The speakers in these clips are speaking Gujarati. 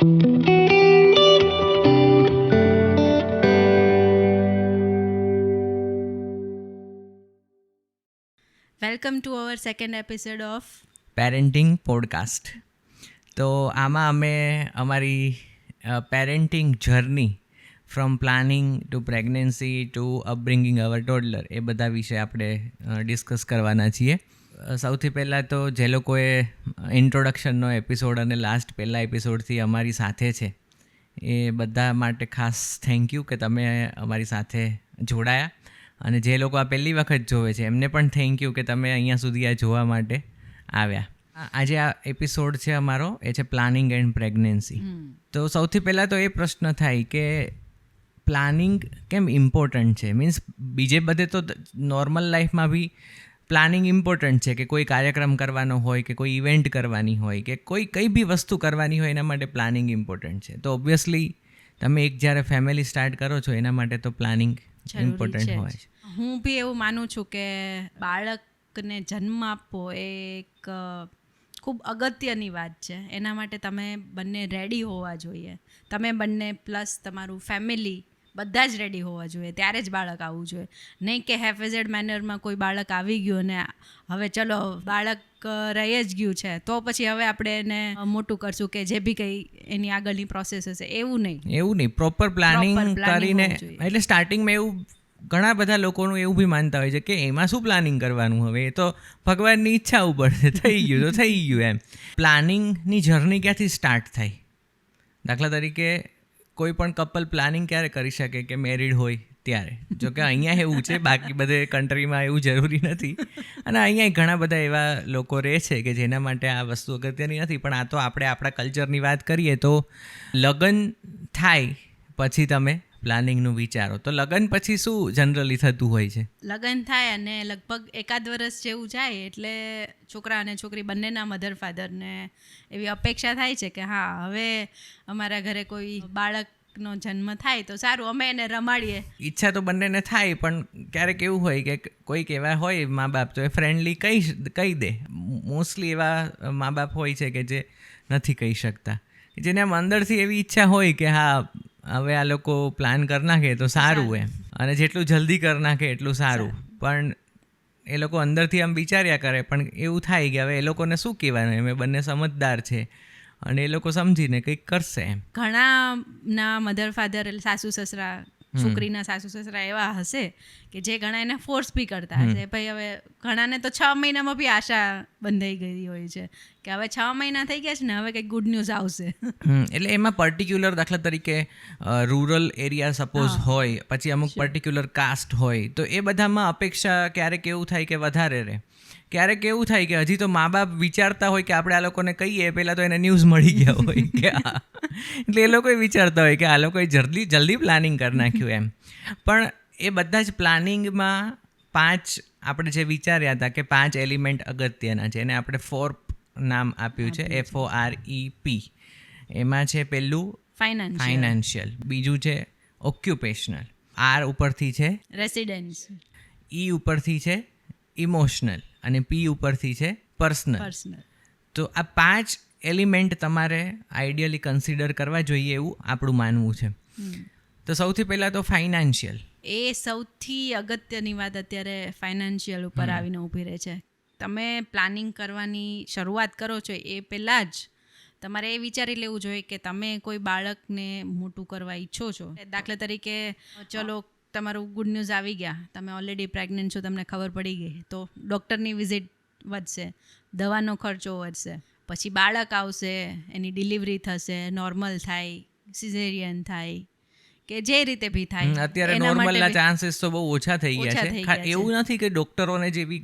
Welcome to our second episode of parenting podcast. તો આમાં અમે અમારી parenting journey from planning to pregnancy to upbringing our toddler એ બધા વિશે આપણે ડિસ્કસ કરવાના છીએ. સૌથી પહેલાં તો જે લોકોએ ઇન્ટ્રોડક્શનનો એપિસોડ અને લાસ્ટ પહેલા એપિસોડથી અમારી સાથે છે એ બધા માટે ખાસ થેન્ક યુ કે તમે અમારી સાથે જોડાયા. અને જે લોકો આ પહેલી વખત જોવે છે એમને પણ થેન્ક યુ કે તમે અહીંયા સુધી આ જોવા માટે આવ્યા. આજે આ એપિસોડ છે અમારો, એ છે પ્લાનિંગ એન્ડ પ્રેગ્નન્સી. તો સૌથી પહેલાં તો એ પ્રશ્ન થાય કે પ્લાનિંગ કેમ ઇમ્પોર્ટન્ટ છે? મીન્સ બીજે બધે તો નોર્મલ લાઈફમાં બી પ્લાનિંગ ઇમ્પોર્ટન્ટ છે કે કોઈ કાર્યક્રમ કરવાનો હોય કે કોઈ ઇવેન્ટ કરવાની હોય કે કોઈ કંઈ બી વસ્તુ કરવાની હોય એના માટે પ્લાનિંગ ઇમ્પોર્ટન્ટ છે. તો ઓબ્વિયસલી તમે એક જ્યારે ફેમિલી સ્ટાર્ટ કરો છો એના માટે તો પ્લાનિંગ ઇમ્પોર્ટન્ટ હોય છે. હું બી એવું માનું છું કે બાળકને જન્મ આપવો એ એક ખૂબ અગત્યની વાત છે. એના માટે તમે બંને રેડી હોવા જોઈએ. તમે બંને પ્લસ તમારું ફેમિલી બધા જ રેડી હોવા જોઈએ, ત્યારે જ બાળક આવવું જોઈએ. નહીં કે હેફેઝેડ મેનરમાં કોઈ બાળક આવી ગયું ને હવે ચલો બાળક રહી જ ગયું છે તો પછી હવે આપણે એને મોટું કરશું કે જે બી કંઈ એની આગળની પ્રોસેસ હશે, એવું નહીં. પ્રોપર પ્લાનિંગ કરીને, એટલે સ્ટાર્ટિંગમાં એવું ઘણા બધા લોકોનું એવું બી માનતા હોય છે કે એમાં શું પ્લાનિંગ કરવાનું, હવે એ તો ભગવાનની ઈચ્છા ઉપર છે, થઈ ગયું તો થઈ ગયું એમ. પ્લાનિંગની જર્ની ક્યાંથી સ્ટાર્ટ થાય? દાખલા તરીકે કોઈ પણ કપલ પ્લાનિંગ ક્યારે કરી શકે કે મેરિડ હોય ત્યારે. જોકે અહીંયા એવું છે, બાકી બધે કન્ટ્રીમાં એવું જરૂરી નથી. અને અહીંયા ઘણા બધા એવા લોકો રહે છે કે જેના માટે આ વસ્તુ અગત્યની નથી. પણ આ તો આપણે આપણા કલ્ચરની વાત કરીએ તો લગ્ન થાય પછી તમે પ્લાનિંગનું વિચારો. તો લગ્ન પછી શું જનરલી થતું હોય છે? લગ્ન થાય અને લગભગ 1 વર્ષ જેવું જાય એટલે છોકરા અને છોકરી બંનેના મધર ફાધરને એવી અપેક્ષા થાય છે કે હા હવે અમારા ઘરે કોઈ બાળકનો જન્મ થાય તો સારું, અમે એને રમાડીએ. ઈચ્છા તો બંનેને થાય, પણ ક્યારેક એવું હોય કે કોઈક એવા હોય મા બાપ તો એ ફ્રેન્ડલી કહી દે. મોસ્ટલી એવા મા બાપ હોય છે કે જે નથી કહી શકતા, જેને આમ અંદરથી એવી ઈચ્છા હોય કે હા હવે આ લોકો પ્લાન કરી નાખે તો સારું એમ, અને જેટલું જલ્દી કરી નાખે એટલું સારું. પણ એ લોકો અંદરથી આમ વિચાર્યા કરે, પણ એવું થાય કે હવે એ લોકોને શું કહેવાનું, એમ બંને સમજદાર છે અને એ લોકો સમજીને કંઈક કરશે એમ. ઘણાના મધર ફાધર એટલે સાસુ સસરા, છોકરીના સાસુ સસરા એવા હશે કે જે ઘણા એને ફોર્સ બી કરતા હશે. ભાઈ હવે ઘણાને તો 6 મહિનામાં બી આશા બંધાઈ ગઈ હોય છે કે હવે 6 મહિના થઈ ગયા છે ને હવે કંઈક ગુડ ન્યૂઝ આવશે. એટલે એમાં પર્ટિક્યુલર દાખલા તરીકે રૂરલ એરિયા સપોઝ હોય, પછી અમુક પર્ટિક્યુલર કાસ્ટ હોય, તો એ બધામાં અપેક્ષા ક્યારેક એવું થાય કે વધારે રહે. ક્યારેક એવું થાય કે હજી તો મા બાપ વિચારતા હોય કે આપણે આ લોકોને કહીએ પહેલાં તો એને ન્યૂઝ મળી ગયા હોય કે એટલે એ લોકો વિચારતા હોય કે આ લોકોએ જલ્દી પ્લાનિંગ કરી નાખ્યું એમ. પણ એ બધા જ પ્લાનિંગમાં 5 આપણે જે વિચાર્યા હતા કે 5 એલિમેન્ટ અગત્યના છે, એને આપણે FORP નામ આપ્યું છે, FOREP. એમાં છે પહેલું ફાઇનાન્શિયલ, બીજું છે ઓક્યુપેશનલ, R ઉપરથી છે રેસિડેન્સ, E ઉપરથી છે ઇમોશનલ અને P ઉપરથી છે પર્સનલ. તો આ 5 એલિમેન્ટ તમારે આઈડિયલી કન્સિડર કરવા જોઈએ એવું આપણું માનવું છે. તો સૌથી પહેલાં તો ફાઇનાન્શિયલ. એ સૌથી અગત્યની વાત અત્યારે ફાઇનાન્શિયલ ઉપર આવીને ઊભી રહે છે. તમે પ્લાનિંગ કરવાની શરૂઆત કરો છો એ પહેલાં જ તમારે એ વિચારી લેવું જોઈએ કે તમે કોઈ બાળકને મોટું કરવા ઈચ્છો છો. દાખલા તરીકે ચલો તમારું ગુડ ન્યૂઝ આવી ગયા, તમે ઓલરેડી પ્રેગ્નન્ટ છો, તમને ખબર પડી ગઈ, તો ડૉક્ટરની વિઝિટ વધશે, દવાનો ખર્ચો વધશે, પછી બાળક આવશે, એની ડિલિવરી થશે, નોર્મલ થાય, સિઝેરિયન થાય કે જે રીતે બી થાય. અત્યારે નોર્મલના ચાન્સીસ તો બહુ ઓછા થઈ ગયા છે. એવું નથી કે ડૉક્ટરોને જેવી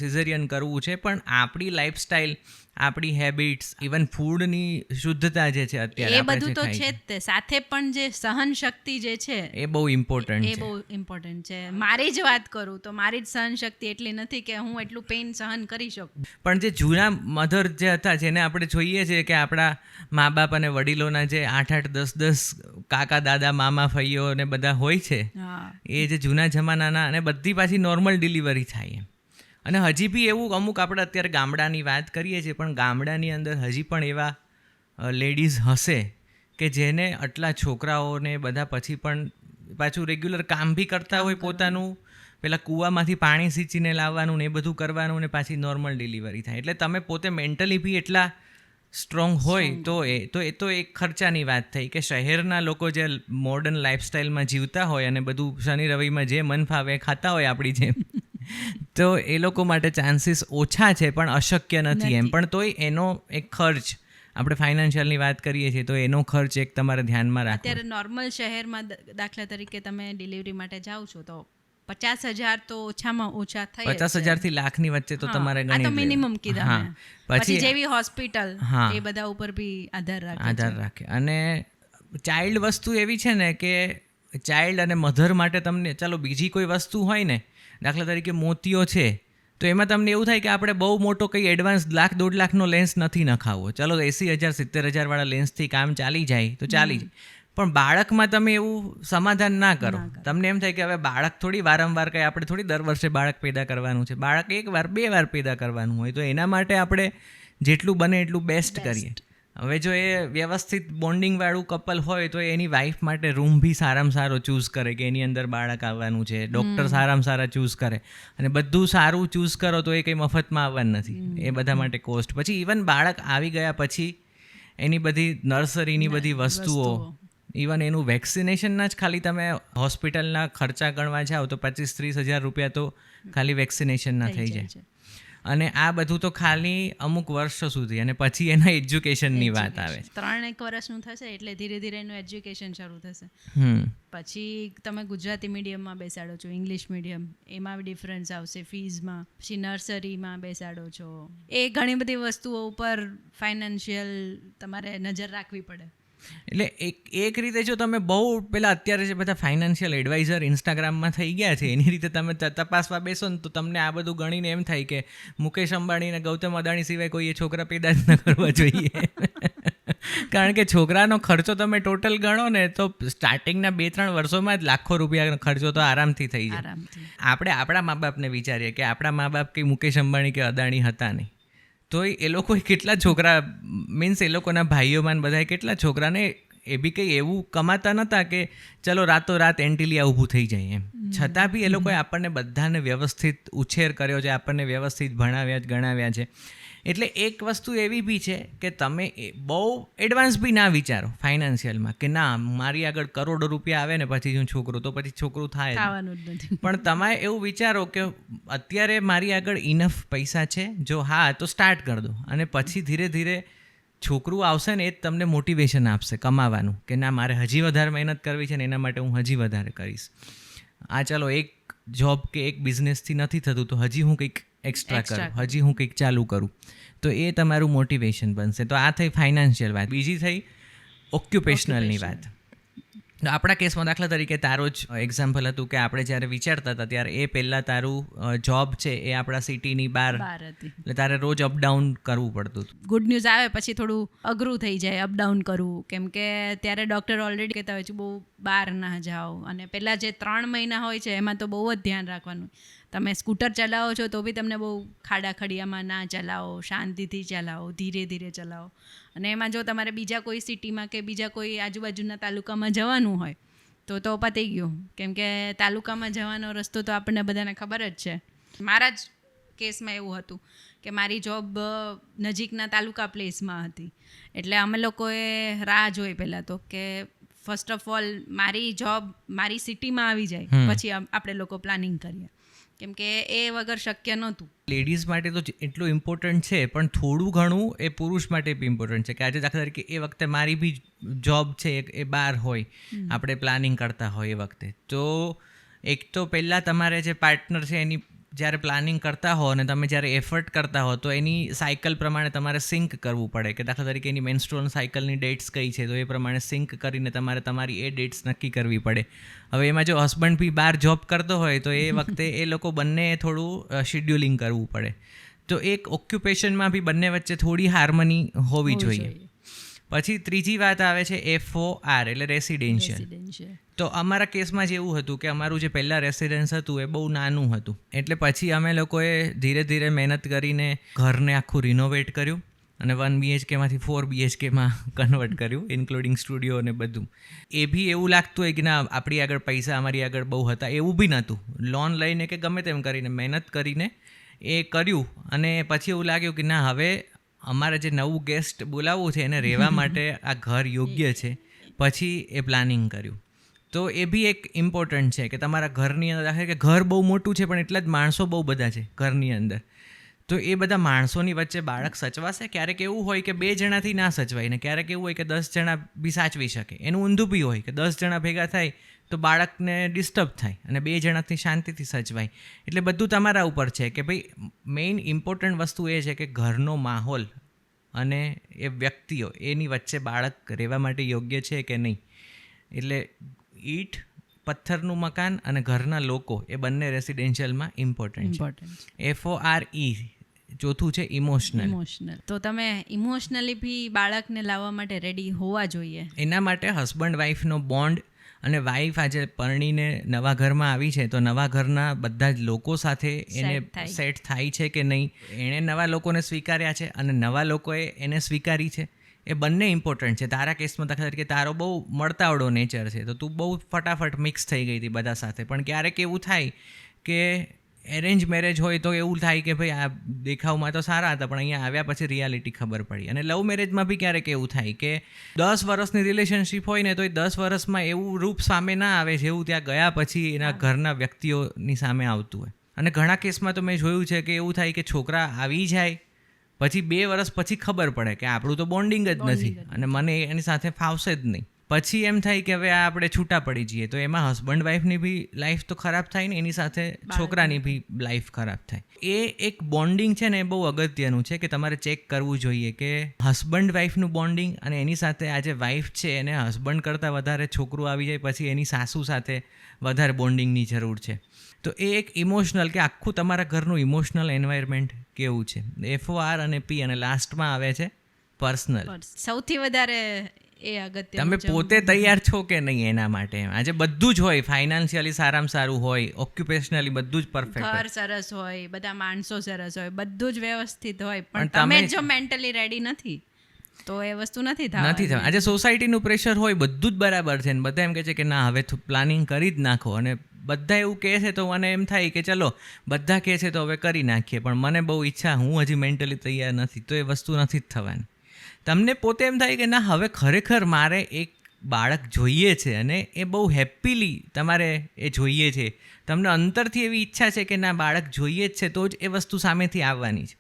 સિઝેરિયન કરવું છે, પણ આપણી લાઈફસ્ટાઈલ, આપણી હેબિટ્સ, ઇવન ફૂડની શુદ્ધતા જે છે અત્યારે એ બધું તો છે જ તે, સાથે પણ જે સહન શક્તિ જે છે એ બહુ ઇમ્પોર્ટન્ટ છે. મારી જ વાત કરું તો મારી જ સહન શક્તિ એટલી નથી કે હું એટલું પેઇન સહન કરી શકું. પણ જે જૂના મધર જે હતા, જેને આપણે જોઈએ છીએ કે આપણા મા બાપ અને વડીલોના જે 8-8, 10-10 કાકા દાદા મામા ફઈઓ ને બધા હોય છે, એ જે જૂના જમાનાના, અને બધી પાછી નોર્મલ ડિલિવરી થાય એમ. અને હજી બી એવું અમુક આપણે અત્યારે ગામડાની વાત કરીએ છીએ, પણ ગામડાની અંદર હજી પણ એવા લેડીઝ હશે કે જેને આટલા છોકરાઓને બધા પછી પણ પાછું રેગ્યુલર કામ બી કરતા હોય પોતાનું, પેલા કૂવામાંથી પાણી સિંચીને લાવવાનું ને એ બધું કરવાનું ને પાછી નોર્મલ ડિલિવરી થાય. એટલે તમે પોતે મેન્ટલી બી એટલા સ્ટ્રોંગ હોય તો એ તો એક ખર્ચાની વાત થઈ કે શહેરના લોકો જે મોડર્ન લાઈફસ્ટાઈલમાં જીવતા હોય અને બધું શનિ રવિમાં જે મન ફાવે ખાતા હોય આપણી જેમ, તો એ લોકો માટે ચાન્સીસ ઓછા છે પણ અશક્ય નથી એમ. પણ તોય એનો એક ખર્ચ, આપણે ફાઇનાન્શિયલની વાત કરીએ છીએ તો એનો ખર્ચ એક તમારે ધ્યાનમાં રાખવો. અત્યારે નોર્મલ શહેરમાં દાખલા તરીકે તમે ડિલિવરી માટે જાઓ છો તો 50,000 તો ઓછામાં ઓછા થઈ 50,000 થી લાખની વચ્ચે તો તમારે આ તો ગણી મિનિમમ કીધા હા. મેં. પછી જેવી હોસ્પિટલ એ બધા ઉપર બી આધાર રાખે. અને ચાઇલ્ડ વસ્તુ એવી છે ને કે ચાઇલ્ડ અને મધર માટે તમને ચાલો બીજી કોઈ વસ્તુ હોય ને, દાખલા તરીકે મોતીઓ છે તો એમાં તમને એવું થાય કે આપણે બહુ મોટો કંઈ એડવાન્સ 1,00,000-1.5 લાખનો લેન્સ નથી નખાવવો, ચાલો 80,000-70,000 વાળા લેન્સથી કામ ચાલી જાય તો ચાલી જાય. પણ બાળકમાં તમે એવું સમાધાન ના કરો. તમને એમ થાય કે હવે બાળક થોડી વારંવાર કંઈ આપણે થોડી દર વર્ષે બાળક પેદા કરવાનું છે, બાળક 1 વાર 2 વાર પેદા કરવાનું હોય, તો એના માટે આપણે જેટલું બને એટલું બેસ્ટ કરીએ. હવે જો એ વ્યવસ્થિત બોન્ડિંગવાળું કપલ હોય તો એની વાઈફ માટે રૂમ બી સારામાં સારો ચૂઝ કરે કે એની અંદર બાળક આવવાનું છે, ડૉક્ટર સારામાં સારા ચૂઝ કરે, અને બધું સારું ચૂઝ કરો તો એ કંઈ મફતમાં આવવાનું નથી, એ બધા માટે કોસ્ટ. પછી ઇવન બાળક આવી ગયા પછી એની બધી નર્સરીની બધી વસ્તુઓ, ઇવન એનું વેક્સિનેશનના જ ખાલી તમે હોસ્પિટલના ખર્ચા ગણવા જાઓ તો 25-30 હજાર રૂપિયા તો ખાલી વેક્સિનેશનના થઈ જાય. અને આ બધું તો ખાલી અમુક વર્ષો સુધી, અને પછી એના એજ્યુકેશનની વાત આવે. 3-1 વર્ષનું થશે એટલે ધીરે ધીરે એનું એજ્યુકેશન શરૂ થશે. પછી તમે ગુજરાતી મીડિયમમાં બેસાડો છો, ઇંગ્લિશ મીડિયમ, એમાં ડિફરન્સ આવશે ફીઝમાં. પછી નર્સરીમાં બેસાડો છો, એ ઘણી બધી વસ્તુઓ ઉપર ફાઇનાન્શિયલ તમારે નજર રાખવી પડે. એટલે એક રીતે જો તમે બહુ પેલા અત્યારે જે બધા ફાઇનાન્શિયલ એડવાઇઝર ઇન્સ્ટાગ્રામમાં થઈ ગયા છે એની રીતે તમે તપાસવા બેસો ને તો તમને આ બધું ગણીને એમ થાય કે મુકેશ અંબાણી અને ગૌતમ અદાણી સિવાય કોઈએ છોકરા પેદા જ ન કરવા જોઈએ. કારણ કે છોકરાનો ખર્ચો તમે ટોટલ ગણો ને તો સ્ટાર્ટિંગના 2-3 વર્ષોમાં જ લાખો રૂપિયાનો ખર્ચો તો આરામથી થઈ જાય. આપણે આપણા મા બાપને વિચારીએ કે આપણા મા બાપ કંઈ મુકેશ અંબાણી કે અદાણી હતા નહીં, તો એ લોકોએ કેટલા છોકરા, મીન્સ એ લોકોના ભાઈઓમાં બધાએ કેટલા છોકરાને, એ બી કંઈ એવું કમાતા નહોતા કે ચલો રાતોરાત એન્ટિલિયા ઊભું થઈ જાય એમ. છતાં બી એ લોકોએ આપણને બધાને વ્યવસ્થિત ઉછેર કર્યો છે, આપણને વ્યવસ્થિત ભણાવ્યા જ ગણાવ્યા છે. એટલે એક વસ્તુ એવી બી છે કે તમે બહુ એડવાન્સ બી ના વિચારો ફાઇનાન્શિયલમાં કે ના મારી આગળ કરોડો રૂપિયા આવે ને પછી હું છોકરું, તો પછી છોકરું થાય. પણ તમે એવું વિચારો કે અત્યારે મારી આગળ ઇનફ પૈસા છે, જો હા તો સ્ટાર્ટ કરી દો, અને પછી ધીરે ધીરે છોકરું આવશે ને એ જ તમને મોટિવેશન આપશે કમાવાનું, કે ના મારે હજી વધારે મહેનત કરવી છે ને એના માટે હું હજી વધારે કરીશ. આ ચાલો એક જોબ કે એક બિઝનેસથી નથી થતું તો હજી હું કંઈક એક્સ્ટ્રા કરું, હજી હું કંઈક ચાલુ કરું, તો એ તમારું મોટિવેશન બનશે. તો આ થઈ ફાઇનાન્શિયલ વાત. બીજી થઈ ઓક્યુપેશનલની વાત. આપણા કેસમાં દાખલા તરીકે તારો જ એક્ઝામ્પલ હતું કે આપણે જ્યારે વિચારતા હતા ત્યારે એ પહેલાં તારું જોબ છે એ આપણા સિટીની બહાર હતી, એટલે તારે રોજ અપડાઉન કરવું પડતું હતું. ગુડ ન્યૂઝ આવે પછી થોડું અઘરું થઈ જાય અપડાઉન કરવું, કેમ કે ત્યારે ડૉક્ટર ઓલરેડી કહેતા હોય છે બહુ બહાર ના જાઓ, અને પહેલાં જે 3 મહિના હોય છે એમાં તો બહુ જ ધ્યાન રાખવાનું. તમે સ્કૂટર ચલાવો છો તો બી તમને બહુ ખાડા ખડિયામાં ના ચલાવો, શાંતિથી ચલાવો, ધીરે ધીરે ચલાવો. અને એમાં જો તમારે બીજા કોઈ સિટીમાં કે બીજા કોઈ આજુબાજુના તાલુકામાં જવાનું હોય તો પતી ગયું, કેમ કે તાલુકામાં જવાનો રસ્તો તો આપણને બધાને ખબર જ છે. મારા જ કેસમાં એવું હતું કે મારી જોબ નજીકના તાલુકા પ્લેસમાં હતી, એટલે અમે લોકોએ રાહ જોઈ પહેલાં તો કે ફર્સ્ટ ઓફ ઓલ મારી જોબ મારી સિટીમાં આવી જાય પછી આપણે લોકો પ્લાનિંગ કરીએ, કેમ કે એ વગર શક્ય નહોતું. લેડીઝ માટે તો એટલું ઇમ્પોર્ટન્ટ છે, પણ થોડું ઘણું એ પુરુષ માટે બી ઇમ્પોર્ટન્ટ છે કે આજે દાખલા તરીકે એ વખતે મારી બી જોબ છે એ બહાર હોય, આપણે પ્લાનિંગ કરતા હોય એ વખતે, તો એક તો પહેલાં તમારે જે પાર્ટનર છે એની જ્યારે પ્લાનિંગ કરતા હો અને તમે જ્યારે એફર્ટ કરતા હો તો એની સાયકલ પ્રમાણે તમારે સિંક કરવું પડે કે દાખલા તરીકે એની મેન્સ્ટ્રુઅલ સાયકલની ડેટ્સ કઈ છે તો એ પ્રમાણે સિંક કરીને તમારે તમારી એ ડેટ્સ નક્કી કરવી પડે. હવે એમાં જો હસબન્ડ બી બહાર જોબ કરતો હોય તો એ વખતે એ લોકો બંને થોડું શિડ્યુલિંગ કરવું પડે. તો એક ઓક્યુપેશનમાં બી બંને વચ્ચે થોડી હાર્મની હોવી જોઈએ. પછી ત્રીજી વાત આવે છે FOR એટલે રેસિડેન્શિયલ. તો અમારા કેસમાં જ એવું હતું કે અમારું જે પહેલાં રેસિડન્સ હતું એ બહુ નાનું હતું, એટલે પછી અમે લોકોએ ધીરે ધીરે મહેનત કરીને ઘરને આખું રિનોવેટ કર્યું અને 1 BHKમાંથી 4 BHKમાં કન્વર્ટ કર્યું, ઇન્ક્લુડિંગ સ્ટુડિયો અને બધું. એ બી એવું લાગતું હોય કે ના આપણી આગળ પૈસા અમારી આગળ બહુ હતા, એવું બી નહોતું. લોન લઈને કે ગમે તેમ કરીને મહેનત કરીને એ કર્યું અને પછી એવું લાગ્યું કે ના હવે અમારે જે નવું ગેસ્ટ બોલાવવું છે એને રહેવા માટે આ ઘર યોગ્ય છે. પછી એ પ્લાનિંગ કર્યું. તો એ બી એક ઇમ્પોર્ટન્ટ છે કે તમારા ઘરની અંદર દાખલા કે ઘર બહુ મોટું છે પણ એટલા જ માણસો બહુ બધા છે ઘરની અંદર. તો એ બધા માણસોની વચ્ચે બાળક સચવાશે? ક્યારેક એવું હોય કે 2 જણાથી ના સચવાય ને ક્યારેક એવું હોય કે 10 જણા બી સાચવી શકે. એનું ઊંધું બી હોય કે 10 જણા ભેગા થાય તો બાળકને ડિસ્ટર્બ થાય અને 2 જણાથી શાંતિથી સચવાય. એટલે બધું તમારા ઉપર છે કે ભાઈ મેઇન ઇમ્પોર્ટન્ટ વસ્તુ એ છે કે ઘરનો માહોલ અને એ વ્યક્તિઓ એની વચ્ચે બાળક રહેવા માટે યોગ્ય છે કે નહીં. એટલે ઈંટ, પથ્થરનું મકાન અને ઘરના લોકો એ બંને રેસિડેન્શિયલમાં ઇમ્પોર્ટન્ટ છે. FORE ચોથું છે ઇમોશનલ. તો તમે ઇમોશનલી બી બાળકને લાવવા માટે રેડી હોવા જોઈએ. એના માટે હસબન્ડ વાઈફનો બોન્ડ અને વાઈફ આજે પરણીને નવા ઘરમાં આવી છે તો નવા ઘરના બધા જ લોકો સાથે એને સેટ થાય છે કે નહીં, એણે નવા લોકોને સ્વીકાર્યા છે અને નવા લોકોએ એને સ્વીકારી છે. એ બંને ઇમ્પોર્ટન્ટ છે. તારા કેસમાં દાખલા તરીકે તારો બહુ મળતાવડો નેચર છે તો તું બહુ ફટાફટ મિક્સ થઈ ગઈ હતી બધા સાથે. પણ ક્યારેક એવું થાય કે એરેન્જ મેરેજ હોય તો એવું થાય કે ભાઈ આ દેખાવમાં તો સારા હતા પણ અહીંયા આવ્યા પછી રિયાલિટી ખબર પડી. અને લવ મેરેજમાં બી ક્યારેક એવું થાય કે 10 વર્ષની રિલેશનશિપ હોય ને તો એ 10 વર્ષમાં એવું રૂપ સામે ના આવે જેવું ત્યાં ગયા પછી એના ઘરના વ્યક્તિઓની સામે આવતું હોય. અને ઘણા કેસમાં તો મેં જોયું છે કે એવું થાય કે છોકરા આવી જાય પછી 2 વર્ષ પછી ખબર પડે કે આપણું તો બોન્ડિંગ જ નથી અને મને એની સાથે ફાવશે જ નહીં. પછી એમ થાય કે હવે આ આપણે છૂટા પડી જઈએ. તો એમાં હસબન્ડ વાઈફની બી લાઈફ તો ખરાબ થાય ને એની સાથે છોકરાની બી લાઈફ ખરાબ થાય. એ એક બોન્ડિંગ છે ને એ બહુ અગત્યનું છે કે તમારે ચેક કરવું જોઈએ કે હસબન્ડ વાઈફનું બોન્ડિંગ અને એની સાથે આજે વાઈફ છે એને હસબન્ડ કરતાં વધારે છોકરું આવી જાય પછી એની સાસુ સાથે વધારે બોન્ડિંગની જરૂર છે. તો એ એક ઇમોશનલ કે આખું તમારા ઘરનું ઇમોશનલ એન્વાયરમેન્ટ કેવું છે. FOR અને P અને લાસ્ટમાં આવે છે પર્સનલ. સૌથી વધારે એ અગત્ય. તમે પોતે તૈયાર છો કે નહીં એના માટે. આજે બધું જ હોય, ફાઇનાન્શિયલી સારામાં સારું હોય, ઓક્યુપેશનલી બધું જ પરફેક્ટ, ઘર સરસ હોય, બધા માણસો સરસ હોય, બધું જ વ્યવસ્થિત હોય પણ તમે જો મેન્ટલી રેડી નથી તો એ વસ્તુ નથી થવાની. આજે સોસાયટીનું પ્રેશર હોય, બધું જ બરાબર છે ને બધા એમ કહે છે કે ના હવે પ્લાનિંગ કરી જ નાખો અને બધા એવું કહે છે તો મને એમ થાય કે ચલો બધા કહે છે તો હવે કરી નાખીએ પણ મને બહુ ઈચ્છા, હું હજી મેન્ટલી તૈયાર નથી તો એ વસ્તુ નથી જ થવાની. તમને પોતે એમ થાય કે ના હવે ખરેખર મારે એક બાળક જોઈએ છે અને એ બહુ હેપીલી તમારે એ જોઈએ છે, તમને અંતરથી એવી ઈચ્છા છે કે ના બાળક જોઈએ જ છે તો જ એ વસ્તુ સામેથી આવવાની છે,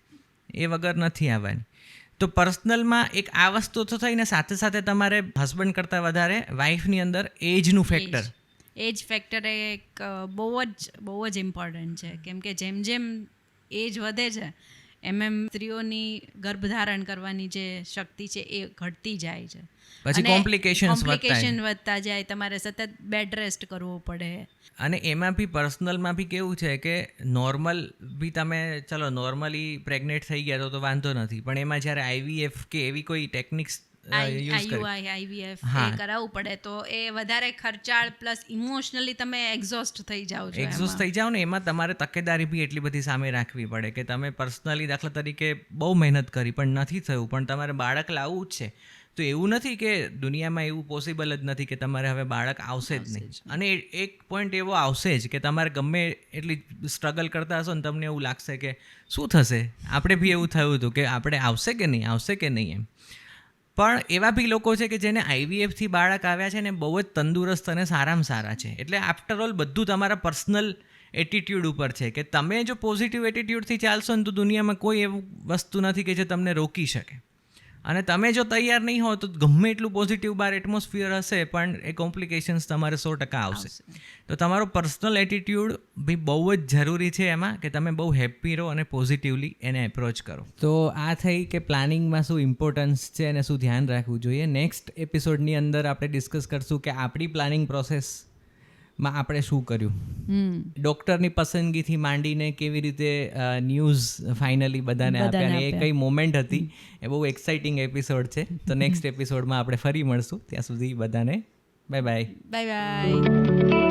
એ વગર નથી આવવાની. તો પર્સનલમાં એક આ વસ્તુ તો થઈને સાથે સાથે તમારે હસબન્ડ કરતાં વધારે વાઈફની અંદર એજનું ફેક્ટર. એજ ફેક્ટર એક બહુ જ ઇમ્પોર્ટન્ટ છે કેમ કે જેમ જેમ એજ વધે છે એમ સ્ત્રીઓની ગર્ભધારણ કરવાની જે શક્તિ છે એ ઘટતી જાય છે. પછી કોમ્પ્લિકેશન વધતા જાય, તમારે સતત બેડ રેસ્ટ કરવો પડે. અને એમાં બી પર્સનલમાં બી કેવું છે કે નોર્મલ બી તમે ચલો નોર્મલી પ્રેગ્નેન્ટ થઈ ગયા તો વાંધો નથી પણ એમાં જ્યારે IVF કે એવી કોઈ ટેકનિક્સ IVF કરાવવું પડે તો એ વધારે ખર્ચાળ પ્લસ ઇમોશનલી તમે એક્ઝોસ્ટ થઈ જાઓ ને એમાં તમારે તકેદારી બી એટલી બધી સામે રાખવી પડે કે તમે પર્સનલી દાખલા તરીકે બહુ મહેનત કરી પણ નથી થયું પણ તમારે બાળક લાવવું જ છે તો એવું નથી કે દુનિયામાં એવું પોસિબલ જ નથી કે તમારે હવે બાળક આવશે જ નહીં. અને એક પોઈન્ટ એવો આવશે જ કે તમારે ગમે એટલી સ્ટ્રગલ કરતા હશો ને તમને એવું લાગશે કે શું થશે. આપણે બી એવું થયું હતું કે આપણે આવશે કે નહીં એમ. પણ એવા બી લોકો છે કે જેને IVFથી બાળક આવ્યા છે ને બહુ જ તંદુરસ્ત અને સારામાં સારા છે. એટલે આફ્ટરઓલ બધું તમારા પર્સનલ એટીટ્યૂડ ઉપર છે કે તમે જો પોઝિટિવ એટીટ્યૂડથી ચાલશો ને તો દુનિયામાં કોઈ એવું વસ્તુ નથી કે જે તમને રોકી શકે. અને તમે જો તૈયાર નહીં હો તો ગમે એટલું પોઝિટિવ બહાર એટમોસ્ફિયર હશે પણ એ કોમ્પ્લિકેશન્સ તમારે 100% આવશે. તો તમારો પર્સનલ એટીટ્યૂડ બી બહુ જ જરૂરી છે એમાં કે તમે બહુ હેપી રહો અને પોઝિટિવલી એને એપ્રોચ કરો. તો આ થઈ કે પ્લાનિંગમાં શું ઇમ્પોર્ટન્સ છે અને શું ધ્યાન રાખવું જોઈએ. નેક્સ્ટ એપિસોડની અંદર આપણે ડિસ્કસ કરશું કે આપણી પ્લાનિંગ પ્રોસેસમાં આપણે શું કર્યું, ડૉક્ટરની પસંદગીથી માંડીને કેવી રીતે ન્યૂઝ ફાઇનલી બધાને આપ્યા અને એ કઈ મોમેન્ટ હતી. એ બહુ એક્સાઇટિંગ એપિસોડ છે. તો નેક્સ્ટ એપિસોડમાં આપણે ફરી મળશું. ત્યાં સુધી બધાને બાય બાય.